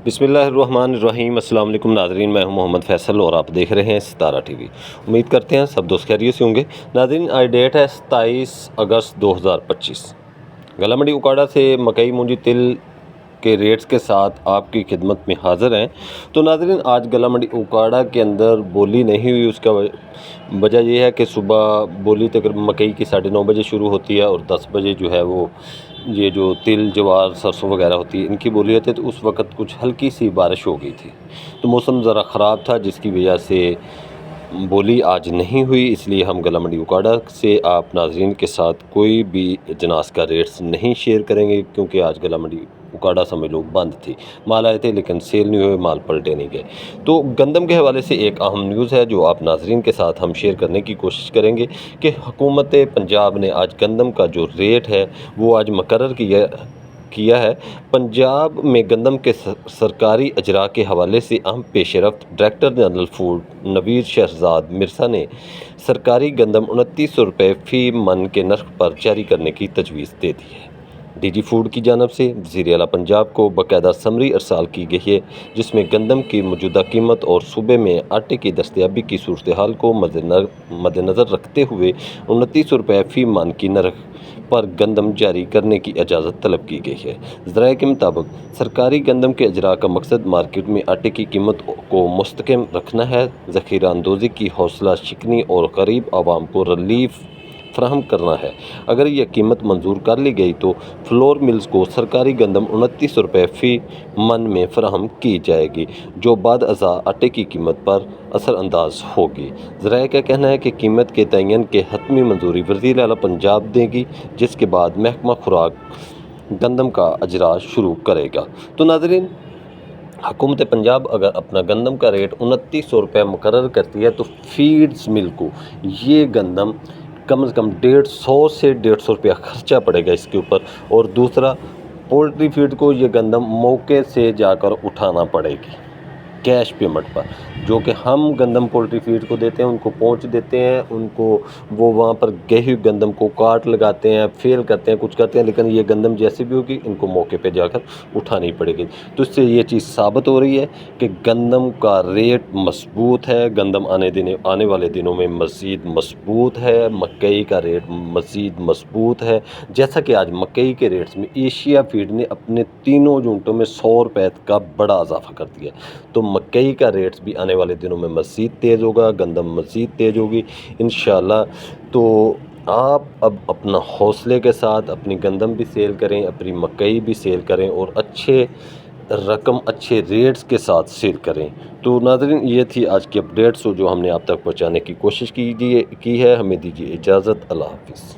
بسم اللہ الرحمن الرحیم۔ السلام علیکم ناظرین، میں ہوں محمد فیصل اور آپ دیکھ رہے ہیں ستارہ ٹی وی۔ امید کرتے ہیں سب دوست خیریت سے ہوں گے۔ ناظرین، آج ڈیٹ ہے 27 اگست 2025۔ گلا منڈی اکاڑا سے مکئی مونجی تل کے ریٹس کے ساتھ آپ کی خدمت میں حاضر ہیں۔ تو ناظرین، آج گلا منڈی اکاڑا کے اندر بولی نہیں ہوئی۔ اس کا وجہ یہ ہے کہ صبح بولی تقریباً مکئی کی 9:30 بجے شروع ہوتی ہے اور 10 بجے جو ہے وہ یہ جو تل جوار سرسوں وغیرہ ہوتی ہے ان کی بولی ہوتی ہے، تو اس وقت کچھ ہلکی سی بارش ہو گئی تھی، تو موسم ذرا خراب تھا جس کی وجہ سے بولی آج نہیں ہوئی۔ اس لیے ہم گلا منڈی اکاڑا سے آپ ناظرین کے ساتھ کوئی بھی اجناس کا ریٹس نہیں شیئر کریں گے، کیونکہ آج گلا منڈی اکاڑا سمجھ لوگ بند تھی، مال آئے تھے لیکن سیل نہیں ہوئے، مال پلٹے نہیں گئے۔ تو گندم کے حوالے سے ایک اہم نیوز ہے جو آپ ناظرین کے ساتھ ہم شیئر کرنے کی کوشش کریں گے کہ حکومت پنجاب نے آج گندم کا جو ریٹ ہے وہ آج مقرر کیا ہے۔ پنجاب میں گندم کے سرکاری اجراء کے حوالے سے اہم پیش رفت ڈائریکٹر جنرل فوڈ نوید شہزاد مرزا نے سرکاری گندم 2900 روپے فی من کے نرخ پر جاری کرنے کی تجویز دے دی ہے۔ ڈی جی فوڈ کی جانب سے وزیر اعلیٰ پنجاب کو باقاعدہ سمری ارسال کی گئی ہے، جس میں گندم کی موجودہ قیمت اور صوبے میں آٹے کی دستیابی کی صورتحال کو مد نظر رکھتے ہوئے 2900 روپے فی من کی نرخ پر گندم جاری کرنے کی اجازت طلب کی گئی ہے۔ ذرائع کے مطابق سرکاری گندم کے اجراء کا مقصد مارکیٹ میں آٹے کی قیمت کو مستحکم رکھنا ہے، ذخیرہ اندوزی کی حوصلہ شکنی اور غریب عوام کو ریلیف فراہم کرنا ہے۔ اگر یہ قیمت منظور کر لی گئی تو فلور ملز کو سرکاری گندم 2900 روپے فی من میں فراہم کی جائے گی، جو بعد ازاں آٹے کی قیمت پر اثر انداز ہوگی۔ ذرائع کا کہنا ہے کہ قیمت کے تعین کی حتمی منظوری وزیر اعلیٰ پنجاب دے گی، جس کے بعد محکمہ خوراک گندم کا اجراء شروع کرے گا۔ تو ناظرین، حکومت پنجاب اگر اپنا گندم کا ریٹ 2900 روپے مقرر کرتی ہے تو فیڈز مل کو یہ گندم کم از کم 150 سے 150 روپیہ خرچہ پڑے گا اس کے اوپر، اور دوسرا پولٹری فیڈ کو یہ گندم موقع سے جا کر اٹھانا پڑے گی کیش پیمنٹ پر، جو کہ ہم گندم پولٹری فیڈ کو دیتے ہیں، ان کو پہنچ دیتے ہیں، ان کو وہ وہاں پر گئی ہوئی گندم کو کاٹ لگاتے ہیں، فیل کرتے ہیں، کچھ کرتے ہیں، لیکن یہ گندم جیسی بھی ہوگی ان کو موقع پہ جا کر اٹھانی پڑے گی۔ تو اس سے یہ چیز ثابت ہو رہی ہے کہ گندم کا ریٹ مضبوط ہے، گندم آنے والے دنوں میں مزید مضبوط ہے، مکئی کا ریٹ مزید مضبوط ہے، جیسا کہ آج مکئی کے ریٹس میں ایشیا فیڈ نے اپنے تینوں یونٹوں میں 100 روپے کا بڑا اضافہ کر دیا ہے۔ تو مکئی کا ریٹس بھی آنے والے دنوں میں مزید تیز ہوگا، گندم مزید تیز ہوگی انشاءاللہ۔ تو آپ اب اپنا حوصلے کے ساتھ اپنی گندم بھی سیل کریں، اپنی مکئی بھی سیل کریں اور اچھے ریٹس کے ساتھ سیل کریں۔ تو ناظرین، یہ تھی آج کی اپڈیٹس جو ہم نے آپ تک پہنچانے کی کوشش کی ہے۔ ہمیں دیجیے اجازت، اللہ حافظ۔